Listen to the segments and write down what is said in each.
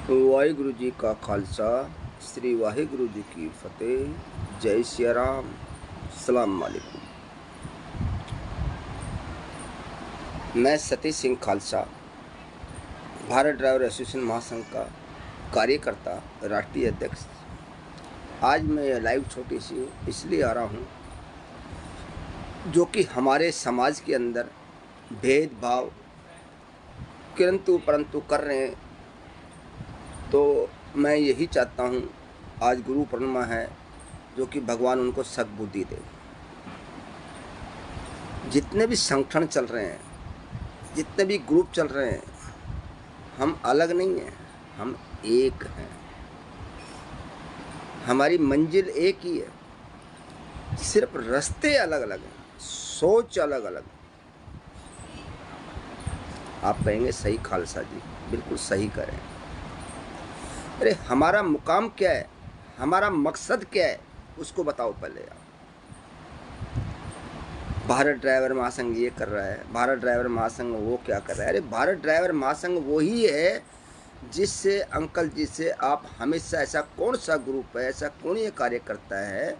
वाहिगुरु जी का खालसा, श्री वाहिगुरु जी की फतेह। जय सिया राम, सलाम वालेकुम। मैं सतीश सिंह खालसा, भारत ड्राइवर एसोसिएशन महासंघ का कार्यकर्ता, राष्ट्रीय अध्यक्ष। आज मैं यह लाइव छोटी सी इसलिए आ रहा हूँ जो कि हमारे समाज के अंदर भेदभाव किंतु परंतु कर रहे हैं। तो मैं यही चाहता हूँ, आज गुरु पूर्णिमा है, जो कि भगवान उनको सद्बुद्धि दे। जितने भी संगठन चल रहे हैं, जितने भी ग्रुप चल रहे हैं, हम अलग नहीं हैं, हम एक हैं। हमारी मंजिल एक ही है, सिर्फ रास्ते अलग अलग हैं, सोच अलग अलग। आप कहेंगे सही खालसा जी, बिल्कुल सही करें। अरे हमारा मुकाम क्या है, हमारा मकसद क्या है, उसको बताओ पहले आप। भारत ड्राइवर महासंघ ये कर रहा है, भारत ड्राइवर महासंघ वो क्या कर रहा है। अरे भारत ड्राइवर महासंघ वही है जिससे अंकल जी से आप हमेशा, ऐसा कौन सा ग्रुप है, ऐसा कौन ये कार्यकर्ता है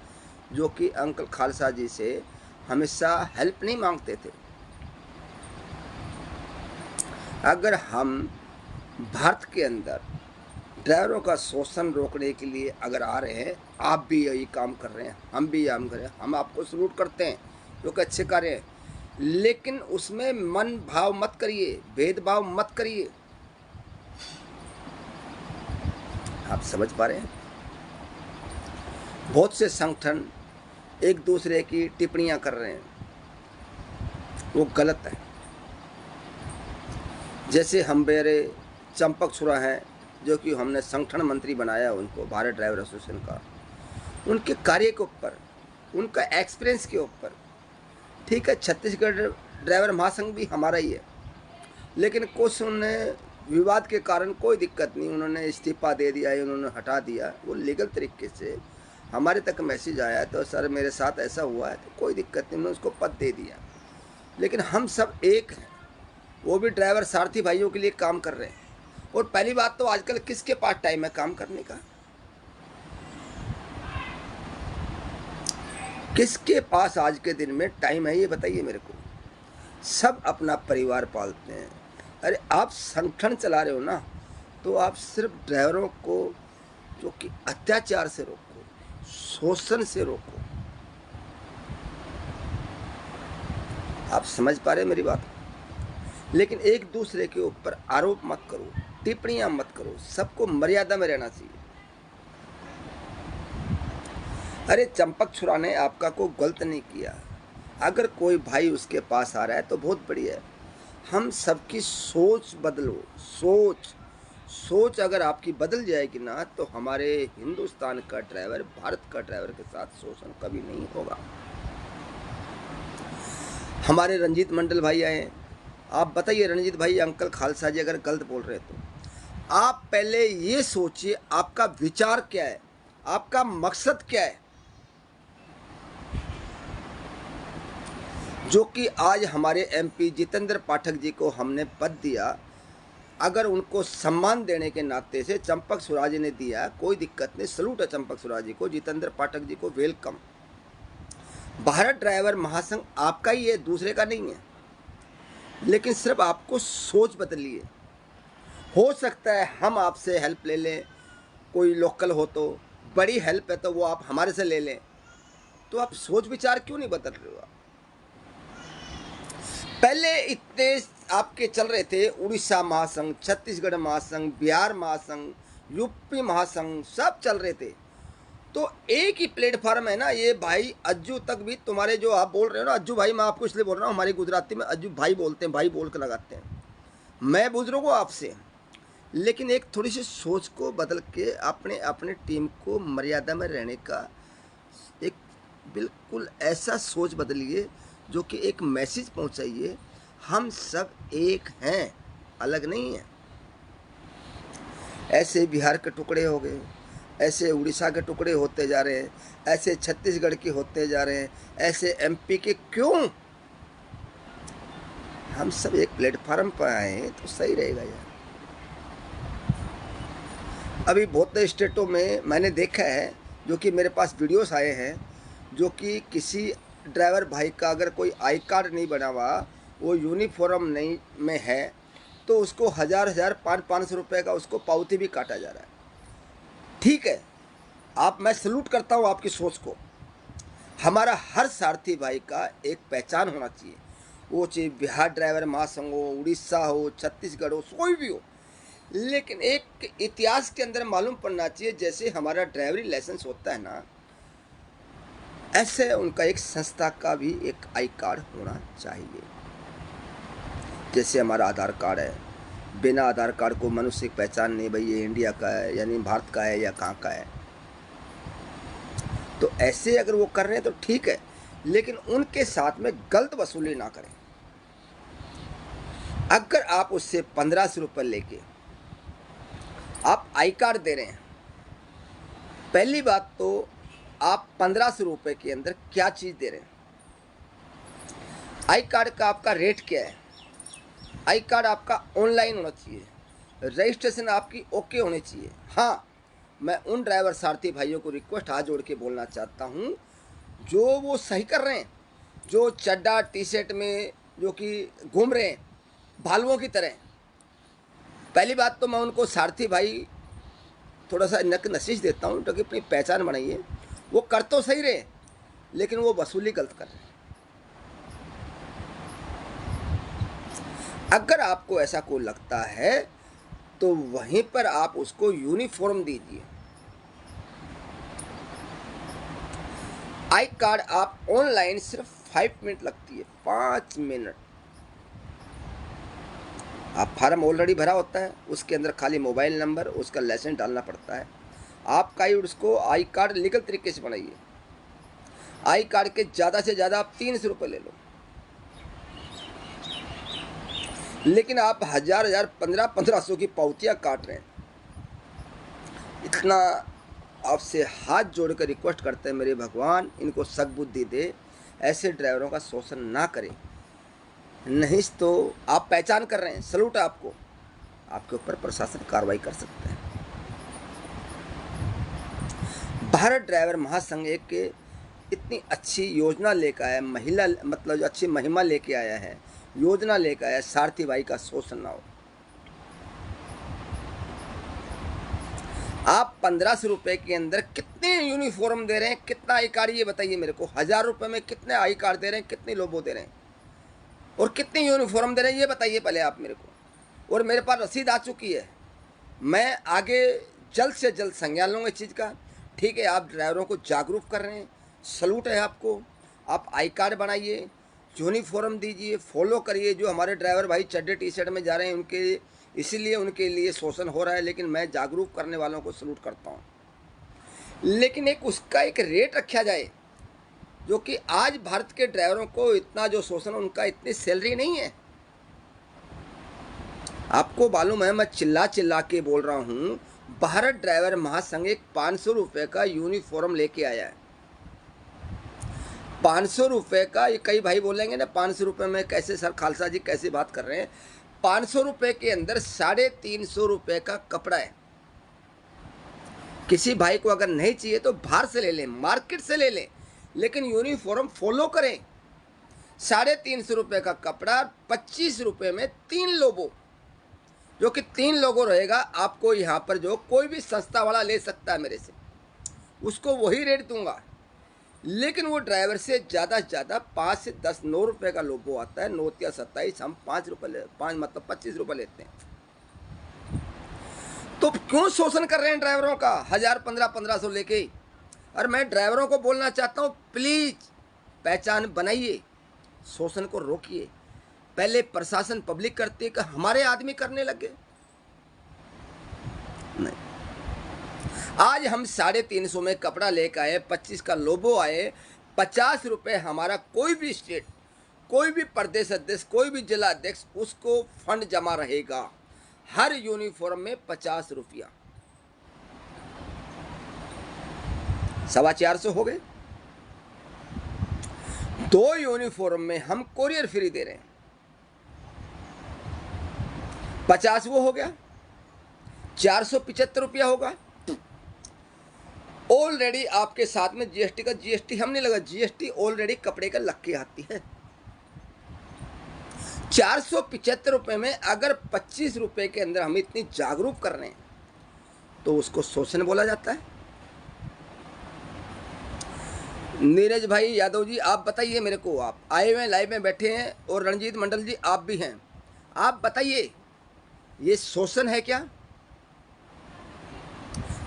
जो कि अंकल खालसा जी से हमेशा हेल्प नहीं मांगते थे। अगर हम भारत के अंदर ड्राइवरों का शोषण रोकने के लिए अगर आ रहे हैं, आप भी यही काम कर रहे हैं, हम भी यही कर रहे हैं, हम आपको सलूट करते हैं, जो कि अच्छे कार्य हैं। लेकिन उसमें मन भाव मत करिए, भेदभाव मत करिए। आप समझ पा रहे हैं? बहुत से संगठन एक दूसरे की टिप्पणियां कर रहे हैं, वो गलत है। जैसे हम मेरे चंपक छुरा हैं, जो कि हमने संगठन मंत्री बनाया उनको, भारत ड्राइवर एसोसिएशन का, उनके कार्य के ऊपर, उनका एक्सपीरियंस के ऊपर। ठीक है, छत्तीसगढ़ ड्राइवर महासंघ भी हमारा ही है, लेकिन कुछ उन्हें विवाद के कारण कोई दिक्कत नहीं, उन्होंने इस्तीफा दे दिया, उन्होंने हटा दिया, वो लीगल तरीके से हमारे तक मैसेज आया तो सर मेरे साथ ऐसा हुआ है, तो कोई दिक्कत नहीं, उन्होंने उसको पद दे दिया। लेकिन हम सब एक हैं, वो भी ड्राइवर सारथी भाइयों के लिए काम कर रहे हैं। और पहली बात तो आजकल किसके पास टाइम है काम करने का? किसके पास आज के दिन में टाइम है, ये बताइए मेरे को। सब अपना परिवार पालते हैं। अरे आप संगठन चला रहे हो ना, तो आप सिर्फ ड्राइवरों को जो कि अत्याचार से रोको, शोषण से रोको। आप समझ पा रहे हैं मेरी बात? लेकिन एक दूसरे के ऊपर आरोप मत करो, टिप्पणियां मत करो, सबको मर्यादा में रहना चाहिए। अरे चंपक छुरा ने आपका कोई गलत नहीं किया, अगर कोई भाई उसके पास आ रहा है तो बहुत बढ़िया है। हम सबकी सोच बदलो, सोच अगर आपकी बदल जाएगी ना, तो हमारे हिंदुस्तान का ड्राइवर, भारत का ड्राइवर के साथ शोषण कभी नहीं होगा। हमारे रंजीत मंडल भाई आए, आप बताइए रंजीत भाई, अंकल खालसा जी अगर गलत बोल रहे तो आप पहले ये सोचिए आपका विचार क्या है, आपका मकसद क्या है। जो कि आज हमारे एमपी जितेंद्र पाठक जी को हमने पद दिया, अगर उनको सम्मान देने के नाते से चंपक छुरा जी ने दिया, कोई दिक्कत नहीं, सलूट है चंपक छुरा जी को, जितेंद्र पाठक जी को वेलकम। भारत ड्राइवर महासंघ आपका ही है, दूसरे का नहीं है। लेकिन सिर्फ आपको सोच बदलिए। हो सकता है हम आपसे हेल्प ले लें, कोई लोकल हो तो, बड़ी हेल्प है तो वो आप हमारे से ले लें, तो आप सोच विचार क्यों नहीं बदल रहे हो? पहले इतने आपके चल रहे थे, उड़ीसा महासंघ, छत्तीसगढ़ महासंघ, बिहार महासंघ, यूपी महासंघ, सब चल रहे थे। तो एक ही प्लेटफॉर्म है ना ये भाई। अज्जू तक भी तुम्हारे जो आप बोल रहे हो ना, अज्जू भाई, मैं आपको इसलिए बोल रहा हूँ, हमारी गुजराती में अज्जू भाई बोलते हैं, भाई बोल के लगाते हैं। मैं बुजुर्ग हूँ आपसे, लेकिन एक थोड़ी सी सोच को बदल के अपने अपने टीम को मर्यादा में रहने का एक बिल्कुल ऐसा सोच बदलिए जो कि एक मैसेज पहुंचाइए, हम सब एक हैं, अलग नहीं हैं। ऐसे बिहार के टुकड़े हो गए, ऐसे उड़ीसा के टुकड़े होते जा रहे हैं, ऐसे छत्तीसगढ़ के होते जा रहे हैं, ऐसे एमपी के क्यों? हम सब एक प्लेटफार्म पर आए तो सही रहेगा यार। अभी बहुत स्टेटों में मैंने देखा है, जो कि मेरे पास वीडियोस आए हैं, जो कि किसी ड्राइवर भाई का अगर कोई आई कार्ड नहीं बना हुआ, वो यूनिफॉर्म नहीं में है, तो उसको 1,000 500 रुपये का उसको पावती भी काटा जा रहा है। ठीक है, मैं सल्यूट करता हूँ आपकी सोच को। हमारा हर सारथी भाई का एक पहचान होना चाहिए, वो चाहे बिहार ड्राइवर महासंघ हो, उड़ीसा हो, छत्तीसगढ़ हो, कोई भी हो, लेकिन एक इतिहास के अंदर मालूम पड़ना चाहिए। जैसे हमारा ड्राइवरी लाइसेंस होता है ना, ऐसे उनका एक संस्था का भी एक आई कार्ड होना चाहिए। जैसे हमारा आधार कार्ड है, बिना आधार कार्ड को मनुष्य की पहचान नहीं, भाई ये इंडिया का है यानी भारत का है या कहाँ का है। तो ऐसे अगर वो कर रहे हैं तो ठीक है, लेकिन उनके साथ में गलत वसूली ना करें। अगर आप उससे 1500 रुपये लेके आप आई कार्ड दे रहे हैं, पहली बात तो आप 1500 रुपये के अंदर क्या चीज़ दे रहे हैं? आई कार्ड का आपका रेट क्या है? आई कार्ड आपका ऑनलाइन होना चाहिए, रजिस्ट्रेशन आपकी ओके होनी चाहिए। हाँ, मैं उन ड्राइवर सारथी भाइयों को रिक्वेस्ट हाथ जोड़ के बोलना चाहता हूँ, जो वो सही कर रहे हैं, जो चड्डा टी शर्ट में जो कि घूम रहे हैं भालुओं की तरह। पहली बात तो मैं उनको सारथी भाई थोड़ा सा नसीह देता हूँ, क्योंकि अपनी पहचान बनाइए। वो कर तो सही रहे, लेकिन वो वसूली गलत कर रहे हैं। अगर आपको ऐसा कोई लगता है तो वहीं पर आप उसको यूनिफॉर्म दीजिए। आई कार्ड आप ऑनलाइन सिर्फ 5 मिनट लगती है, 5 मिनट। आप फार्म ऑलरेडी भरा होता है, उसके अंदर खाली मोबाइल नंबर, उसका लाइसेंस डालना पड़ता है। आपका ही उसको आई कार्ड लीगल तरीके से बनाइए। आई कार्ड के ज़्यादा से ज़्यादा आप 300 रुपये ले लो, लेकिन आप 1000 1500 की पावतियाँ काट रहे हैं। इतना आपसे हाथ जोड़कर रिक्वेस्ट करते हैं, मेरे भगवान इनको सद्बुद्धि दे, ऐसे ड्राइवरों का शोषण ना करें। नहीं तो आप पहचान कर रहे हैं, सलूट है आपको, आपके ऊपर प्रशासन कार्रवाई कर सकता है। भारत ड्राइवर महासंघ एक इतनी अच्छी योजना लेकर आया, महिला मतलब जो अच्छी महिमा लेके आया है, योजना लेकर आया, सारथी भाई का शोषण ना हो। आप 1500 रुपये के अंदर कितने यूनिफॉर्म दे रहे हैं, कितना आई कार्ड, ये बताइए मेरे को। 1000 रुपये में कितने आई कार्ड दे रहे हैं, कितने लोगों दे रहे हैं, और कितनी यूनिफॉर्म दे रहे हैं, ये बताइए पहले आप मेरे को। और मेरे पास रसीद आ चुकी है, मैं आगे जल्द से जल्द संज्ञान लूँगा इस चीज़ का। ठीक है, आप ड्राइवरों को जागरूक कर रहे हैं, सलूट है आपको। आप आई कार्ड बनाइए, यूनिफॉर्म दीजिए, फॉलो करिए। जो हमारे ड्राइवर भाई चड्डे टी शर्ट में जा रहे हैं, उनके इसीलिए उनके लिए शोषण हो रहा है, लेकिन मैं जागरूक करने वालों को सलूट करता हूँ। लेकिन एक उसका एक रेट रखा जाए, जो कि आज भारत के ड्राइवरों को इतना जो शोषण, उनका इतनी सैलरी नहीं है। आपको मालूम है, मैं चिल्ला चिल्ला के बोल रहा हूँ, भारत ड्राइवर महासंघ एक 500 रुपये का यूनिफॉर्म लेके आया है। 500 रुपये का, ये कई भाई बोलेंगे ना 500 रुपये में कैसे, सर खालसा जी कैसे बात कर रहे हैं। 500 रुपये के अंदर 350 रुपये का कपड़ा है। किसी भाई को अगर नहीं चाहिए तो बाहर से ले लें, मार्केट से ले लें, लेकिन यूनिफॉर्म फॉलो करें। 350 रुपये का कपड़ा 25 रुपये में 3 लोगों, जो कि 3 लोगों रहेगा। आपको यहाँ पर जो कोई भी संस्था वाला ले सकता है मेरे से, उसको वही रेट दूंगा। लेकिन वो ड्राइवर से ज़्यादा 5 से 10 9 रुपये का लोगो आता है, 9 या 27, हम 5 रुपये 5 मतलब 25 रुपये लेते हैं। तो क्यों शोषण कर रहे हैं ड्राइवरों का 1000 1500 लेके? और मैं ड्राइवरों को बोलना चाहता हूँ, प्लीज़ पहचान बनाइए, शोषण को रोकिए। पहले प्रशासन पब्लिक करती है कि हमारे आदमी करने लगे, नहीं। आज हम 350 में कपड़ा लेकर आए, 25 का लोगो आए, 50 रुपये हमारा कोई भी स्टेट, कोई भी प्रदेश अध्यक्ष, कोई भी जिला अध्यक्ष, उसको फंड जमा रहेगा। हर यूनिफॉर्म में 50 रुपया, 450 हो गए। 2 यूनिफॉर्म में हम कोरियर फ्री दे रहे हैं। 50 वो हो गया, 475 रुपया होगा। ऑलरेडी आपके साथ में जीएसटी का, जीएसटी हम नहीं लगा, जीएसटी ऑलरेडी कपड़े का लग के आती है। 475 रुपये में अगर 25 रुपये के अंदर हम इतनी जागरूक कर रहे हैं तो उसको शोषण बोला जाता है। नीरज भाई यादव जी, आप बताइए मेरे को, आप आए हुए लाइव में बैठे हैं, और रणजीत मंडल जी आप भी हैं, आप बताइए ये शोषण है क्या?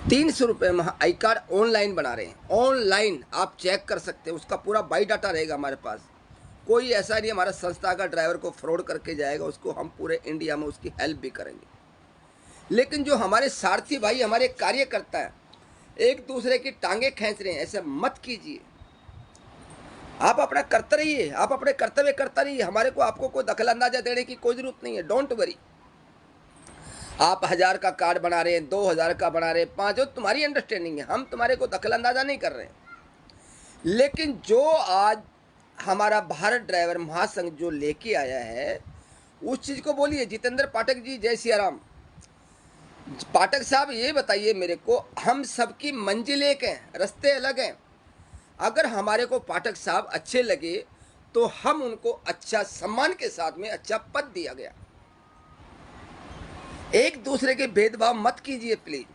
300 रुपये में आई कार्ड ऑनलाइन बना रहे हैं, ऑनलाइन आप चेक कर सकते हैं, उसका पूरा बायोडाटा रहेगा हमारे पास। कोई ऐसा नहीं हमारा संस्था का ड्राइवर को फ्रॉड करके जाएगा, उसको हम पूरे इंडिया में उसकी हेल्प भी करेंगे। लेकिन जो हमारे सारथी भाई, हमारे कार्यकर्ता है, एक दूसरे की टांगे खींच रहे हैं, ऐसे मत कीजिए। आप अपना करते रहिए, आप अपने कर्तव्य करता रहिए, हमारे को आपको कोई दखल अंदाजा देने की कोई जरूरत नहीं है। Don't worry. आप 1000 का कार्ड बना रहे हैं, 2000 का बना रहे हैं, 5, जो तुम्हारी अंडरस्टैंडिंग है, हम तुम्हारे को दखल अंदाजा नहीं कर रहे हैं। लेकिन जो आज हमारा भारत ड्राइवर महासंघ जो लेके आया है, उस चीज़ को बोलिए। जितेंद्र पाठक जी, जय सिया राम। पाठक साहब ये बताइए मेरे को, हम सबकी मंजिल एक है, रास्ते अलग हैं। अगर हमारे को पाठक साहब अच्छे लगे तो हम उनको अच्छा सम्मान के साथ में अच्छा पद दिया गया। एक दूसरे के भेदभाव मत कीजिए प्लीज।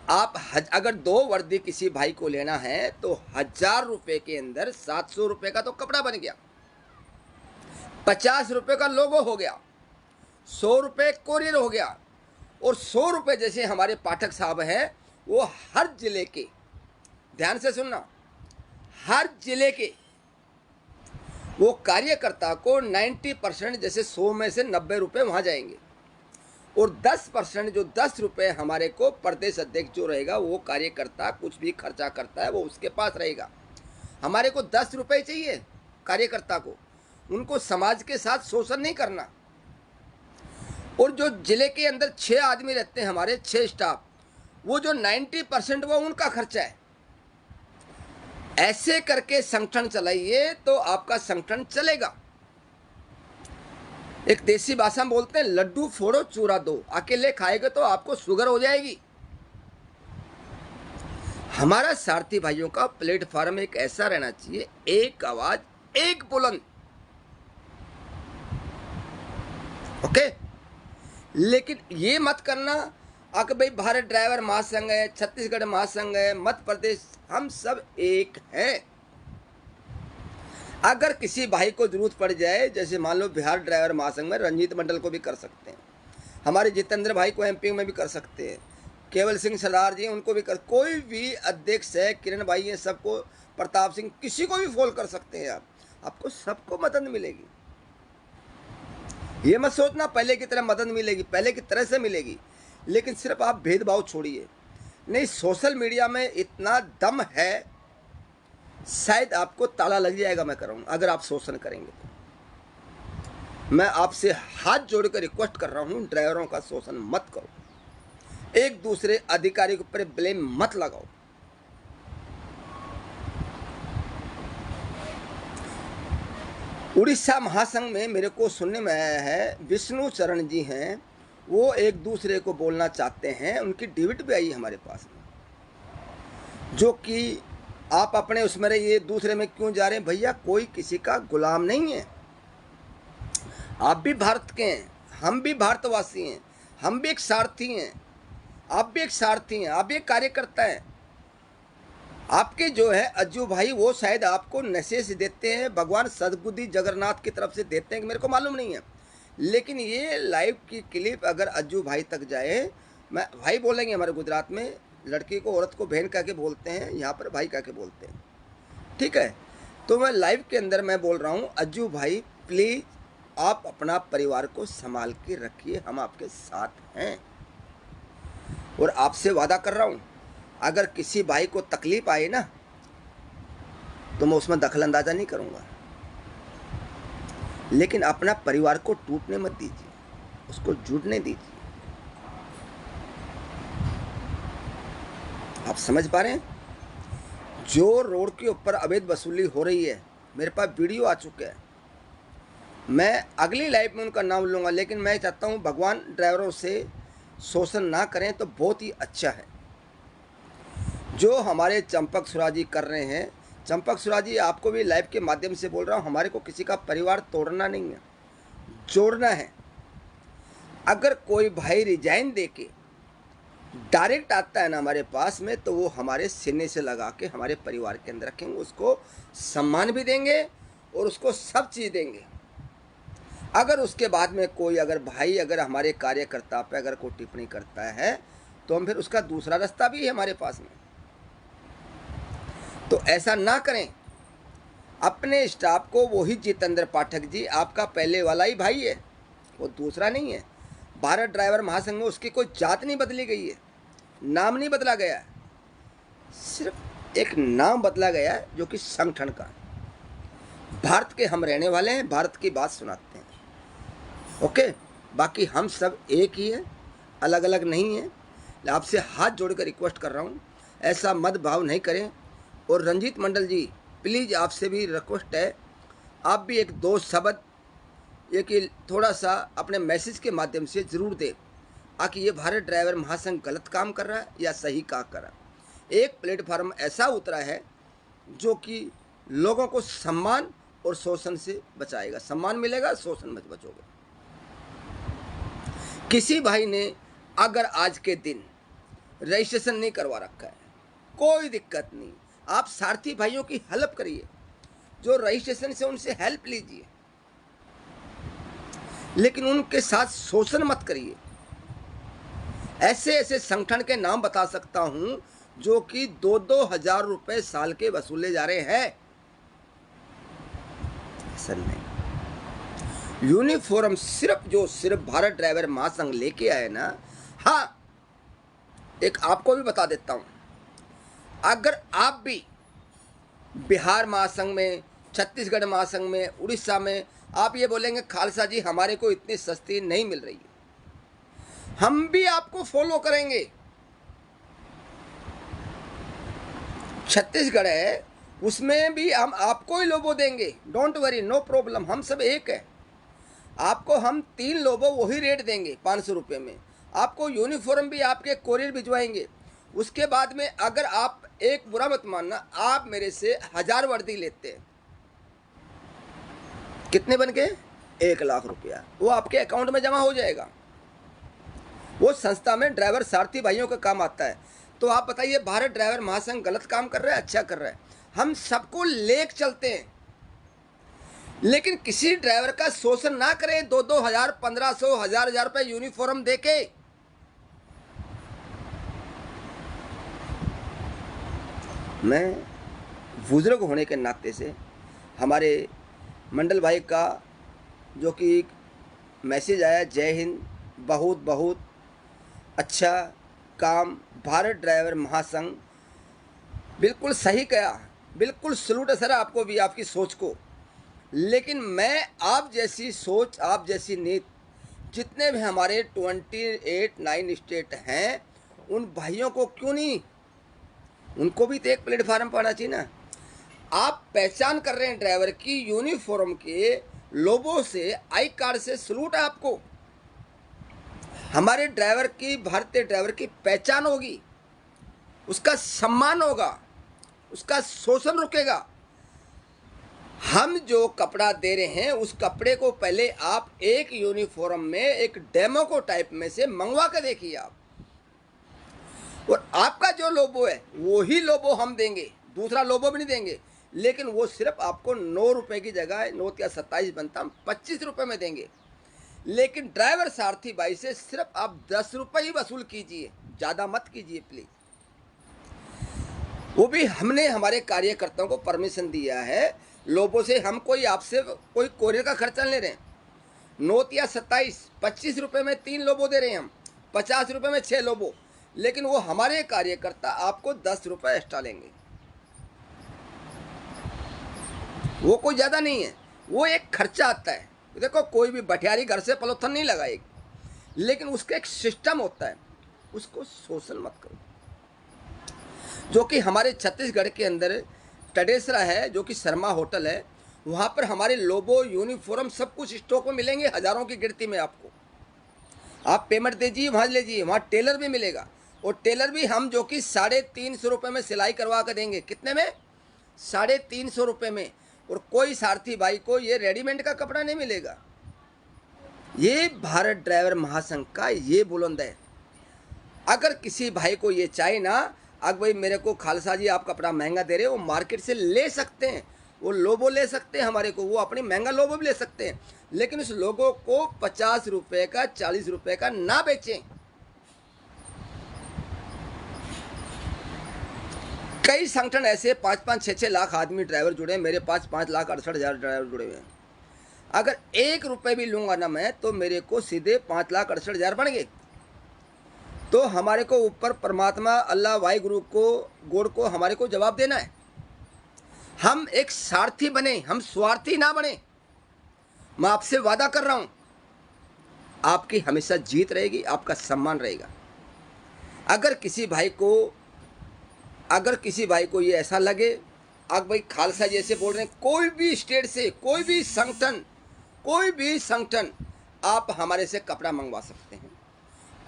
आप अगर 2 वर्दी किसी भाई को लेना है तो 1000 रुपये के अंदर 700 रुपये का तो कपड़ा बन गया, 50 रुपये का लोगो हो गया, 100 रुपये कोरियर हो गया, और 100 रुपये जैसे हमारे पाठक साहब हैं, वो हर जिले के, ध्यान से सुनना, हर जिले के वो कार्यकर्ता को 90% जैसे 100 में से 90 रुपये वहाँ जाएंगे, और 10% जो 10 रुपये हमारे को प्रदेश अध्यक्ष जो रहेगा, वो कार्यकर्ता कुछ भी खर्चा करता है वो उसके पास रहेगा। हमारे को 10 रुपये चाहिए कार्यकर्ता को, उनको समाज के साथ शोषण नहीं करना। और जो जिले के अंदर 6 आदमी रहते हैं हमारे, 6 स्टाफ, वो जो 90% वो उनका खर्चा है। ऐसे करके संगठन चलाइए तो आपका संगठन चलेगा। एक देसी भाषा में बोलते हैं, लड्डू फोड़ो चूरा दो, अकेले खाएगा तो आपको शुगर हो जाएगी। हमारा सारथी भाइयों का प्लेटफॉर्म एक ऐसा रहना चाहिए, एक आवाज, एक बुलंद, ओके। लेकिन ये मत करना कि भाई भारत ड्राइवर महासंघ है, छत्तीसगढ़ महासंघ है, मध्य प्रदेश, हम सब एक हैं। अगर किसी भाई को जरूरत पड़ जाए, जैसे मान लो बिहार ड्राइवर महासंघ में रंजीत मंडल को भी कर सकते हैं, हमारे जितेंद्र भाई को एमपी में भी कर सकते हैं, केवल सिंह सरदार जी उनको भी कर, कोई भी अध्यक्ष है, किरण भाई है, सबको, प्रताप सिंह, किसी को भी फॉलो कर सकते हैं आप, आपको सबको मदद मिलेगी। ये मत सोचना पहले की तरह मदद मिलेगी, पहले की तरह से मिलेगी, लेकिन सिर्फ आप भेदभाव छोड़िए। नहीं, सोशल मीडिया में इतना दम है, शायद आपको ताला लग जाएगा, मैं कर रहा हूँ, अगर आप शोषण करेंगे तो। मैं आपसे हाथ जोड़कर रिक्वेस्ट कर रहा हूँ, ड्राइवरों का शोषण मत करो, एक दूसरे अधिकारी के ऊपर ब्लेम मत लगाओ। उड़ीसा महासंघ में मेरे को सुनने में आया है, विष्णु चरण जी हैं, वो एक दूसरे को बोलना चाहते हैं, उनकी डिविट भी आई हमारे पास में, जो कि आप अपने उसमें रहिए, दूसरे में क्यों जा रहे हैं? भैया कोई किसी का गुलाम नहीं है, आप भी भारत के हैं, हम भी भारतवासी हैं, हम भी एक सारथी हैं, आप भी एक सारथी हैं, आप भी एक कार्यकर्ता हैं। आपके जो है अज्जू भाई, वो शायद आपको नशे से देते हैं, भगवान सदबुद्धि जगन्नाथ की तरफ से देते हैं कि मेरे को मालूम नहीं है, लेकिन ये लाइव की क्लिप अगर अज्जू भाई तक जाए, मैं भाई बोलेंगे, हमारे गुजरात में लड़की को, औरत को बहन कह के बोलते हैं, यहाँ पर भाई कह के बोलते हैं, ठीक है। तो मैं लाइव के अंदर मैं बोल रहा हूँ, अज्जू भाई प्लीज़ आप अपना परिवार को संभाल के रखिए, हम आपके साथ हैं, और आपसे वादा कर रहा हूँ, अगर किसी भाई को तकलीफ आए ना तो मैं उसमें दखल अंदाजा नहीं करूँगा, लेकिन अपना परिवार को टूटने मत दीजिए, उसको जुड़ने दीजिए। आप समझ पा रहे हैं? जो रोड के ऊपर अवैध वसूली हो रही है, मेरे पास वीडियो आ चुका है, मैं अगली लाइफ में उनका नाम लूँगा, लेकिन मैं चाहता हूँ भगवान ड्राइवरों से शोषण ना करें तो बहुत ही अच्छा है। जो हमारे चंपक सुरा जी कर रहे हैं, चंपक सुरा जी आपको भी लाइव के माध्यम से बोल रहा हूँ, हमारे को किसी का परिवार तोड़ना नहीं है, जोड़ना है। अगर कोई भाई रिजाइन दे के डायरेक्ट आता है ना हमारे पास में, तो वो हमारे सीने से लगा के हमारे परिवार के अंदर रखेंगे, उसको सम्मान भी देंगे और उसको सब चीज़ देंगे। अगर उसके बाद में कोई अगर भाई अगर हमारे कार्यकर्ता पे अगर कोई टिप्पणी करता है, तो हम फिर उसका दूसरा रास्ता भी है हमारे पास में। तो ऐसा ना करें। अपने स्टाफ को वही जितेंद्र पाठक जी आपका पहले वाला ही भाई है, वो दूसरा नहीं है। भारत ड्राइवर महासंघ में उसकी कोई जात नहीं बदली गई है, नाम नहीं बदला गया है, सिर्फ एक नाम बदला गया है जो कि संगठन का। भारत के हम रहने वाले हैं, भारत की बात सुनाते हैं। ओके, बाकी हम सब एक ही है, अलग अलग नहीं है। आपसे हाथ जोड़कर रिक्वेस्ट कर रहा हूँ, ऐसा मत भाव नहीं करें। और रंजीत मंडल जी प्लीज़ आपसे भी रिक्वेस्ट है, आप भी एक दो शब्द ये कि थोड़ा सा अपने मैसेज के माध्यम से ज़रूर दें, आकि ये भारत ड्राइवर महासंघ गलत काम कर रहा है या सही काम कर रहा है। एक प्लेटफार्म ऐसा उतरा है जो कि लोगों को सम्मान और शोषण से बचाएगा। सम्मान मिलेगा, शोषण में बचोगे। किसी भाई ने अगर आज के दिन रजिस्ट्रेशन नहीं करवा रखा है, कोई दिक्कत नहीं, आप सारथी भाइयों की हेल्प करिए, जो रजिस्ट्रेशन से उनसे हेल्प लीजिए, लेकिन उनके साथ शोषण मत करिए। ऐसे ऐसे संगठन के नाम बता सकता हूं जो कि 2-2 हजार रुपए साल के वसूले जा रहे हैं। ऐसा नहीं। यूनिफॉर्म सिर्फ भारत ड्राइवर महासंघ लेके आए ना। हाँ, एक आपको भी बता देता हूं, अगर आप भी बिहार महासंघ में, छत्तीसगढ़ महासंघ में, उड़ीसा में आप ये बोलेंगे खालसा जी हमारे को इतनी सस्ती नहीं मिल रही है, हम भी आपको फॉलो करेंगे। छत्तीसगढ़ है, उसमें भी हम आपको ही लोबो देंगे, डोंट वरी, नो प्रॉब्लम, हम सब एक है। आपको हम 3 लोबो वही रेट देंगे 500 रुपये में। आपको यूनिफॉर्म भी आपके कोरियर भिजवाएंगे। उसके बाद में अगर आप, एक बुरा मत मानना, आप मेरे से 1000 वर्दी लेते हैं, कितने बन गए? 1 लाख रुपया, वो आपके अकाउंट में जमा हो जाएगा। वो संस्था में ड्राइवर सारथी भाइयों का काम आता है। तो आप बताइए, भारत ड्राइवर महासंघ गलत काम कर रहा है, अच्छा कर रहा है? हम सबको लेक चलते हैं, लेकिन किसी ड्राइवर का शोषण ना करें। 2-2 हजार, 1500, 1000 रुपये यूनिफॉर्म देके। मैं बुजुर्ग होने के नाते से हमारे मंडल भाई का जो कि मैसेज आया, जय हिंद, बहुत बहुत अच्छा काम भारत ड्राइवर महासंघ, बिल्कुल सही कहा, बिल्कुल सलूट है सर आपको भी, आपकी सोच को। लेकिन मैं आप जैसी सोच, आप जैसी नीति, जितने भी हमारे 28-9 स्टेट हैं, उन भाइयों को क्यों नहीं, उनको भी तो एक प्लेटफार्म पाना चाहिए ना। आप पहचान कर रहे हैं ड्राइवर की, यूनिफॉर्म के लोगों से, आई कार्ड से सलूट है आपको। हमारे ड्राइवर की, भारतीय ड्राइवर की पहचान होगी, उसका सम्मान होगा, उसका शोषण रुकेगा। हम जो कपड़ा दे रहे हैं, उस कपड़े को पहले आप एक यूनिफॉर्म में एक डेमो को टाइप में से मंगवा कर देखिए आप, और आपका जो लोगो है वही लोगो हम देंगे, दूसरा लोगो भी नहीं देंगे। लेकिन वो सिर्फ आपको 9 रुपये की जगह, 9 या 27 बनता, हम 25 रुपये में देंगे। लेकिन ड्राइवर सारथी भाई से सिर्फ आप 10 रुपये ही वसूल कीजिए, ज़्यादा मत कीजिए प्लीज़। वो भी हमने हमारे कार्यकर्ताओं को परमिशन दिया है। लोगों से हम कोई आपसे कोई कोरियर का खर्चा नहीं ले रहे हैं। 9 या 27, 25 रुपये में 3 लोबो दे रहे हैं हम, 50 रुपये में 6 लोबो। लेकिन वो हमारे कार्यकर्ता आपको 10 रुपये एक्स्ट्रा लेंगे। वो कोई ज़्यादा नहीं है, वो एक खर्चा आता है। देखो, कोई भी बटियारी घर से पलोथन नहीं लगाएगी, लेकिन उसका एक सिस्टम होता है, उसको शोषण मत करो। जो कि हमारे छत्तीसगढ़ के अंदर टडेसरा है, जो कि शर्मा होटल है, वहाँ पर हमारे लोगो, यूनिफॉर्म सब कुछ स्टॉक में मिलेंगे, हज़ारों की गिनती में आपको। आप पेमेंट दीजिए, वहाँ लीजिए, वहाँ टेलर भी मिलेगा, और टेलर भी हम जो कि 350 रुपये में सिलाई करवा कर देंगे। कितने में? 350 रुपये में। और कोई सारथी भाई को ये रेडीमेड का कपड़ा नहीं मिलेगा। ये भारत ड्राइवर महासंघ का ये बुलंद है। अगर किसी भाई को ये चाहिए ना, अगर भाई मेरे को खालसा जी आप कपड़ा महंगा दे रहे हो, वो मार्केट से ले सकते हैं, वो लोगो ले सकते हैं हमारे को, वो अपनी महंगा लोगो भी ले सकते हैं, लेकिन उस लोगो को 50 रुपये का, 40 रुपये का ना बेचें। कई संगठन ऐसे 5-5, 6-6 लाख आदमी ड्राइवर जुड़े हैं, मेरे पास 5,68,000 ड्राइवर जुड़े हुए हैं। अगर 1 रुपये भी लूँगा ना मैं, तो मेरे को सीधे 5,68,000 बन गए। तो हमारे को ऊपर परमात्मा अल्लाह वाहिगुरु को, गॉड को हमारे को जवाब देना है। हम एक सारथी बने, हम स्वार्थी ना बने। मैं आपसे वादा कर रहा हूं, आपकी हमेशा जीत रहेगी, आपका सम्मान रहेगा। अगर किसी भाई को ये ऐसा लगे, अब भाई खालसा जैसे बोल रहे हैं, कोई भी स्टेट से, कोई भी संगठन आप हमारे से कपड़ा मंगवा सकते हैं।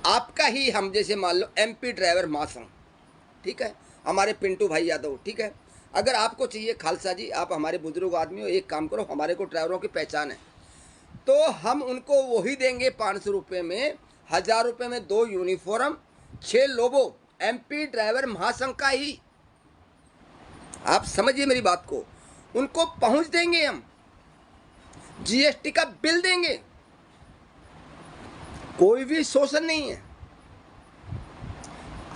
आपका ही, हम जैसे मान लो MP ड्राइवर महासंघ, ठीक है, हमारे पिंटू भाई यादव, ठीक है, अगर आपको चाहिए खालसा जी, आप हमारे बुजुर्ग आदमी हो, एक काम करो, हमारे को ड्राइवरों की पहचान है, तो हम उनको वही देंगे 500 रुपये में, 1000 रुपये में 2 यूनिफॉर्म, 6 लोगो, MP ड्राइवर महासंघ का ही। आप समझिए मेरी बात को, उनको पहुंच देंगे हम, GST का बिल देंगे, कोई भी शोषण नहीं है।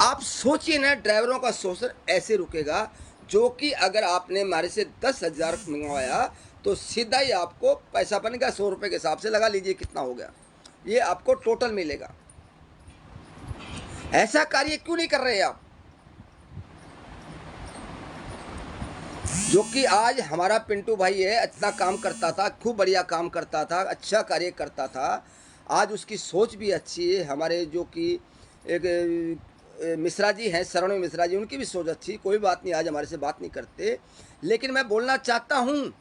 आप सोचिए ना, ड्राइवरों का शोषण ऐसे रुकेगा, जो कि अगर आपने हमारे से 10,000 मंगवाया तो सीधा ही आपको पैसा बनेगा 100 रुपये के हिसाब से, लगा लीजिए कितना हो गया, ये आपको टोटल मिलेगा। ऐसा कार्य क्यों नहीं कर रहे आप? जो कि आज हमारा पिंटू भाई है, अच्छा काम करता था, खूब बढ़िया काम करता था, अच्छा कार्य करता था, आज उसकी सोच भी अच्छी है। हमारे जो कि एक मिश्रा जी हैं, शरण मिश्रा जी, उनकी भी सोच अच्छी, कोई बात नहीं, आज हमारे से बात नहीं करते, लेकिन मैं बोलना चाहता हूं,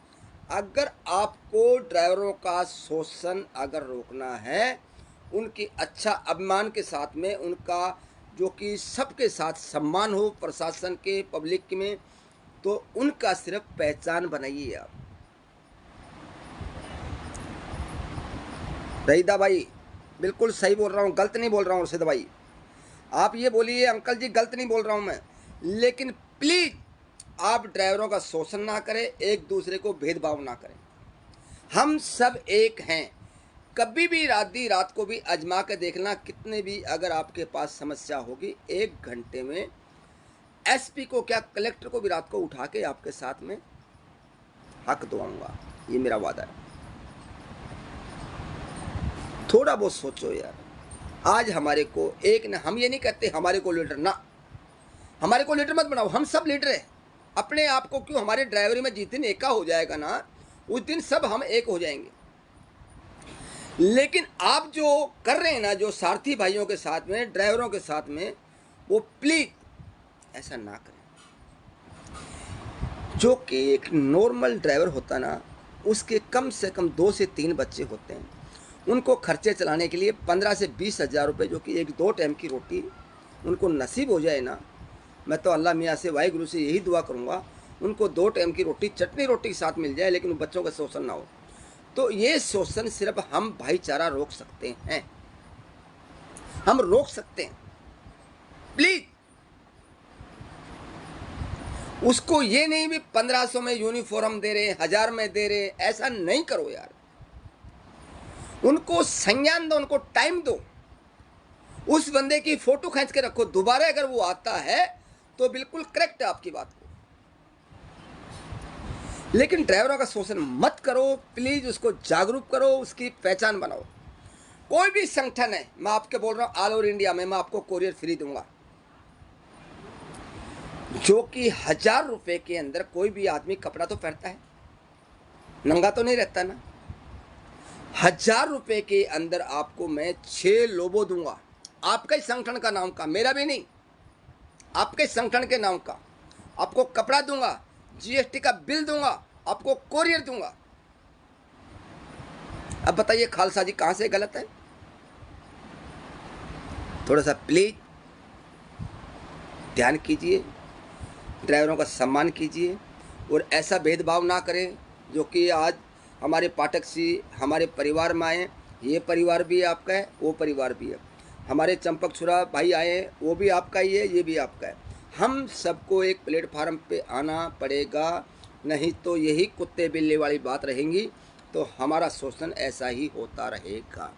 अगर आपको ड्राइवरों का शोषण अगर रोकना है, उनकी अच्छा अभिमान के साथ में, उनका जो कि सबके साथ सम्मान हो, प्रशासन के, पब्लिक में, तो उनका सिर्फ पहचान बनाइए आप। रईदा भाई बिल्कुल सही बोल रहा हूँ, गलत नहीं बोल रहा हूँ। रशीद भाई आप ये बोलिए अंकल जी गलत नहीं बोल रहा हूँ मैं, लेकिन प्लीज़ आप ड्राइवरों का शोषण ना करें, एक दूसरे को भेदभाव ना करें। हम सब एक हैं। कभी भी रात को भी आजमा के देखना, कितने भी अगर आपके पास समस्या होगी, 1 घंटे में SP को क्या, कलेक्टर को भी रात को उठा के आपके साथ में हक दुआऊंगा, ये मेरा वादा है। थोड़ा बहुत सोचो यार। आज हमारे को एक ना, हम ये नहीं कहते हमारे को लीडर ना, हमारे को लीडर मत बनाओ, हम सब लीडर हैं। अपने आप को क्यों, हमारे ड्राइवरी में जिस दिन एका हो जाएगा ना, उस दिन सब हम एक हो जाएंगे। लेकिन आप जो कर रहे हैं ना, जो सारथी भाइयों के साथ में, ड्राइवरों के साथ में, वो प्लीज ऐसा ना करें। जो कि एक नॉर्मल ड्राइवर होता ना, उसके कम से कम 2 से 3 बच्चे होते हैं, उनको खर्चे चलाने के लिए 15 से 20 हज़ार रुपये, जो कि 1-2 टाइम की रोटी उनको नसीब हो जाए ना, मैं तो अल्लाह मियाँ से, वाहिगुरु से यही दुआ करूँगा, उनको 2 टाइम की रोटी चटनी रोटी के साथ मिल जाए, लेकिन बच्चों का शोषण ना हो। तो ये शोषण सिर्फ हम भाईचारा रोक सकते हैं, हम रोक सकते हैं। प्लीज उसको ये नहीं भी 1500 में यूनिफॉर्म दे रहे, 1000 में दे रहे, ऐसा नहीं करो यार। उनको संज्ञान दो, उनको टाइम दो, उस बंदे की फोटो खींच के रखो, दोबारा अगर वो आता है तो बिल्कुल करेक्ट है आपकी बात को, लेकिन ड्राइवरों का शोषण मत करो प्लीज, उसको जागरूक करो, उसकी पहचान बनाओ। कोई भी संगठन है, मैं आपके बोल रहा हूं ऑल ओवर इंडिया में, मैं आपको कोरियर फ्री दूंगा, जो कि 1000 रुपए के अंदर कोई भी आदमी कपड़ा तो पहनता है, नंगा तो नहीं रहता ना। 1000 रुपए के अंदर आपको मैं 6 लोगो दूंगा, आपके संगठन का नाम का, मेरा भी नहीं, आपके संगठन के नाम का, आपको कपड़ा दूंगा, GST का बिल दूंगा, आपको कोरियर दूंगा। अब बताइए खालसा जी कहाँ से गलत है? थोड़ा सा प्लीज ध्यान कीजिए, ड्राइवरों का सम्मान कीजिए और ऐसा भेदभाव ना करें जो कि आज हमारे पाठक सी हमारे परिवार में आए। ये परिवार भी आपका है, वो परिवार भी है। हमारे चंपक छुरा भाई आए हैं, वो भी आपका ही है, ये भी आपका है। हम सबको एक प्लेटफार्म पे आना पड़ेगा, नहीं तो यही कुत्ते बिल्ली वाली बात रहेंगी, तो हमारा शोषण ऐसा ही होता रहेगा।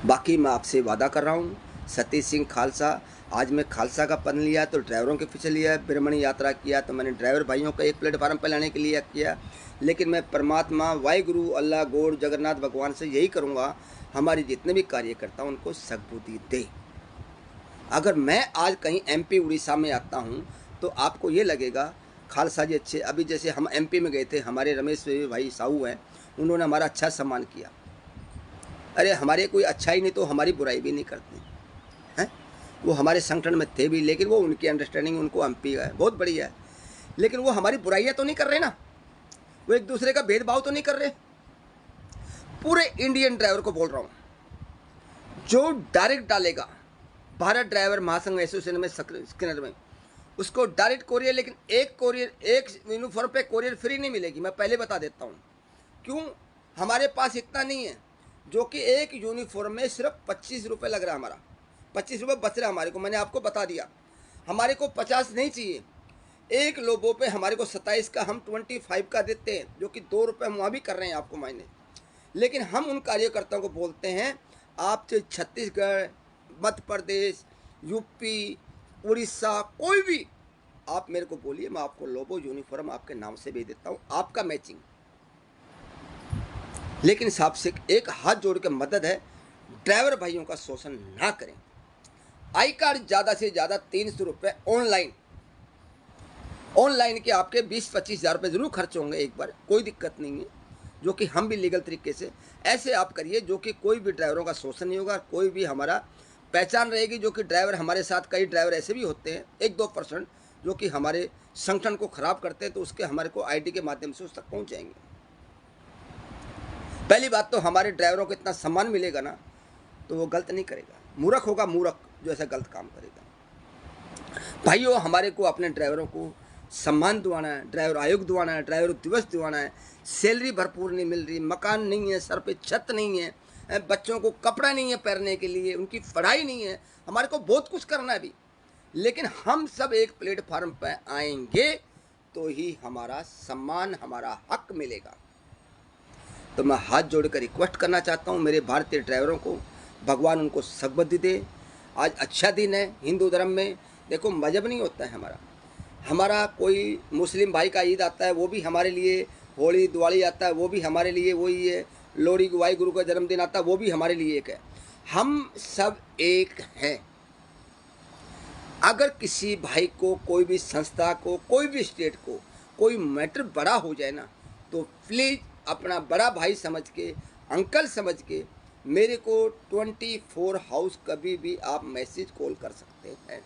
बाकी मैं आपसे वादा कर रहा हूँ, सतीश सिंह खालसा, आज मैं खालसा का पद लिया तो ड्राइवरों के पीछे लिया, ब्रह्मणी यात्रा किया तो मैंने ड्राइवर भाइयों को एक प्लेटफार्म पर लाने के लिए किया। लेकिन मैं परमात्मा वाहिगुरु अल्लाह गॉड जगन्नाथ भगवान से यही करूँगा, हमारे जितने भी कार्यकर्ता उनको सद्बुद्धि दे। अगर मैं आज कहीं MP उड़ीसा में आता हूँ तो आपको ये लगेगा खालसा जी अच्छे। अभी जैसे हम MP में गए थे, हमारे रमेश भाई साहू हैं, उन्होंने हमारा अच्छा सम्मान किया। अरे हमारे कोई अच्छा ही नहीं तो हमारी बुराई भी नहीं करते हैं। वो हमारे संगठन में थे भी, लेकिन वो उनकी अंडरस्टैंडिंग उनको MP है बहुत बढ़िया है, लेकिन वो हमारी बुराइयाँ तो नहीं कर रहे ना, वो एक दूसरे का भेदभाव तो नहीं कर रहे। पूरे इंडियन ड्राइवर को बोल रहा हूँ, जो डायरेक्ट डालेगा भारत ड्राइवर महासंघ एसोसिएशन में स्कैनर में, उसको डायरेक्ट कोरियर, लेकिन एक यूनिफॉर्म पे कोरियर फ्री नहीं मिलेगी। मैं पहले बता देता हूँ क्यों। हमारे पास इतना नहीं है, जो कि एक यूनिफॉर्म में सिर्फ 25 रुपये लग रहा है, हमारा 25 रुपये बच रहा है हमारे को। मैंने आपको बता दिया, हमारे को 50 नहीं चाहिए। एक लोगों पे हमारे को 27 का, हम 25 का देते हैं, जो कि 2 रुपये हम वहाँ भी कर रहे हैं आपको मायने। लेकिन हम उन कार्यकर्ताओं को बोलते हैं, आप चाहे छत्तीसगढ़, मध्य प्रदेश, यूपी, उड़ीसा, कोई भी आप मेरे को बोलिए, मैं आपको लोगो यूनिफॉर्म आपके नाम से भेज देता हूँ, आपका मैचिंग। लेकिन साहब से एक हाथ जोड़ के मदद है, ड्राइवर भाइयों का शोषण ना करें। आई कार्ड ज़्यादा से ज़्यादा 300 रुपये ऑनलाइन के आपके 20-25 हज़ार रुपये ज़रूर खर्च होंगे एक बार, कोई दिक्कत नहीं है, जो कि हम भी लीगल तरीके से ऐसे आप करिए जो कि कोई भी ड्राइवरों का शोषण नहीं होगा, कोई भी हमारा पहचान रहेगी। जो कि ड्राइवर हमारे साथ, कई ड्राइवर ऐसे भी होते हैं 1-2% जो कि हमारे संगठन को ख़राब करते हैं, तो उसके हमारे को ID के माध्यम से उस तक पहुँच जाएंगे। पहली बात तो हमारे ड्राइवरों को इतना सम्मान मिलेगा ना, तो वो गलत नहीं करेगा। मूर्ख होगा मूर्ख जो ऐसा गलत काम करेगा। भाइयों, हमारे को अपने ड्राइवरों को सम्मान दिवाना है, ड्राइवर आयोग दिवाना है, ड्राइवर दिवस दिवाना है। सैलरी भरपूर नहीं मिल रही, मकान नहीं है, सर पे छत नहीं है, बच्चों को कपड़ा नहीं है पहनने के लिए, उनकी पढ़ाई नहीं है, हमारे को बहुत कुछ करना है अभी। लेकिन हम सब एक प्लेटफार्म पर आएंगे तो ही हमारा सम्मान, हमारा हक मिलेगा। तो मैं हाथ जोड़कर रिक्वेस्ट करना चाहता हूँ मेरे भारतीय ड्राइवरों को, भगवान उनको सद्बुद्धि दे। आज अच्छा दिन है हिंदू धर्म में। देखो, मजहब नहीं होता है हमारा कोई मुस्लिम भाई का ईद आता है वो भी हमारे लिए, होली दिवाली आता है वो भी हमारे लिए वही है, लोहड़ी वाहिगुरु का जन्मदिन आता है वो भी हमारे लिए एक है। हम सब एक हैं। अगर किसी भाई को, कोई भी संस्था को, कोई भी स्टेट को कोई मैटर बड़ा हो जाए ना, तो प्लीज़ अपना बड़ा भाई समझ के, अंकल समझ के मेरे को 24 हाउस कभी भी आप मैसेज कॉल कर सकते हैं।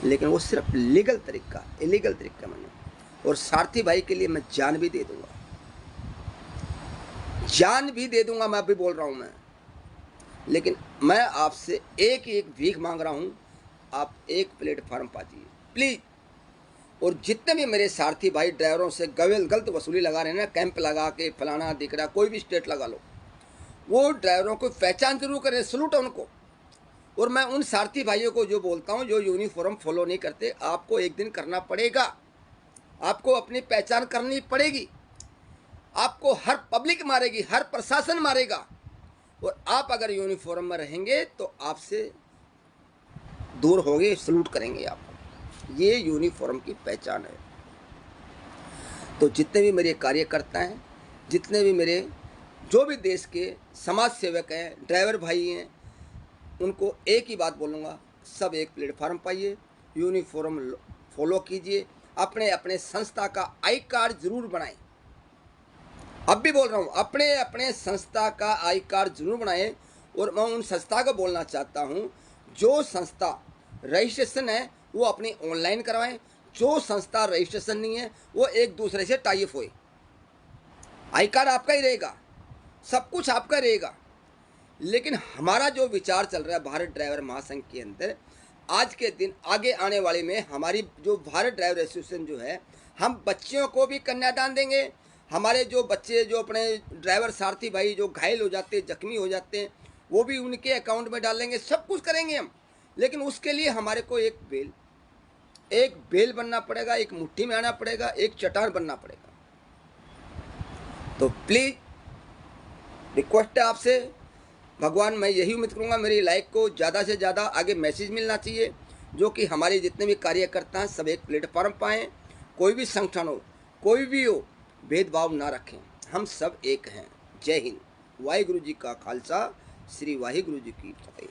लेकिन वो सिर्फ लीगल तरीका, इलीगल तरीका मैंने। और सारथी भाई के लिए मैं जान भी दे दूंगा, जान भी दे दूंगा, मैं अभी बोल रहा हूं मैं। लेकिन मैं आपसे एक भीख मांग रहा हूं, आप एक प्लेटफार्म पाजिए प्लीज। और जितने भी मेरे सारथी भाई ड्राइवरों से गलत वसूली लगा रहे हैं ना, कैंप लगा के फलाना दिख रहा, कोई भी स्टेट लगा लो, वो ड्राइवरों को पहचान जरूर करें, सलूट है उनको। और मैं उन सारथी भाइयों को जो बोलता हूं, जो यूनिफॉर्म फॉलो नहीं करते, आपको एक दिन करना पड़ेगा, आपको अपनी पहचान करनी पड़ेगी। आपको हर पब्लिक मारेगी, हर प्रशासन मारेगा, और आप अगर यूनिफॉर्म में रहेंगे तो आपसे दूर होंगे, सलूट करेंगे आपको। ये यूनिफॉर्म की पहचान है। तो जितने भी मेरे कार्यकर्ता हैं, जितने भी मेरे जो भी देश के समाज सेवक हैं, ड्राइवर भाई हैं, उनको एक ही बात बोलूँगा, सब एक प्लेटफार्म पाइए, यूनिफॉर्म फॉलो कीजिए, अपने अपने संस्था का आई कार्ड जरूर बनाएं। अब भी बोल रहा हूँ, अपने अपने संस्था का आई कार्ड जरूर बनाएं। और मैं उन संस्था को बोलना चाहता हूँ, जो संस्था रजिस्ट्रेशन है वो अपनी ऑनलाइन करवाएं, जो संस्था रजिस्ट्रेशन नहीं है वो एक दूसरे से टाई अप होए। आई कार्ड आपका ही रहेगा, सब कुछ आपका रहेगा, लेकिन हमारा जो विचार चल रहा है भारत ड्राइवर महासंघ के अंदर, आज के दिन आगे आने वाले में हमारी जो भारत ड्राइवर एसोसिएशन जो है, हम बच्चियों को भी कन्यादान देंगे। हमारे जो बच्चे जो अपने ड्राइवर सारथी भाई जो घायल हो जाते हैं, जख्मी हो जाते हैं, वो भी उनके अकाउंट में डालेंगे, सब कुछ करेंगे हम। लेकिन उसके लिए हमारे को एक बेल बनना पड़ेगा, एक मुट्ठी में आना पड़ेगा, एक चट्टान बनना पड़ेगा। तो प्लीज रिक्वेस्ट है आपसे, भगवान मैं यही उम्मीद करूँगा मेरी लाइक को ज़्यादा से ज़्यादा आगे मैसेज मिलना चाहिए, जो कि हमारे जितने भी कार्यकर्ता हैं सब एक प्लेटफॉर्म पाएँ। कोई भी संगठन हो, कोई भी हो, भेदभाव ना रखें, हम सब एक हैं। जय हिंद। वाहिगुरु जी का खालसा, श्री वाहिगुरु जी की फतेह।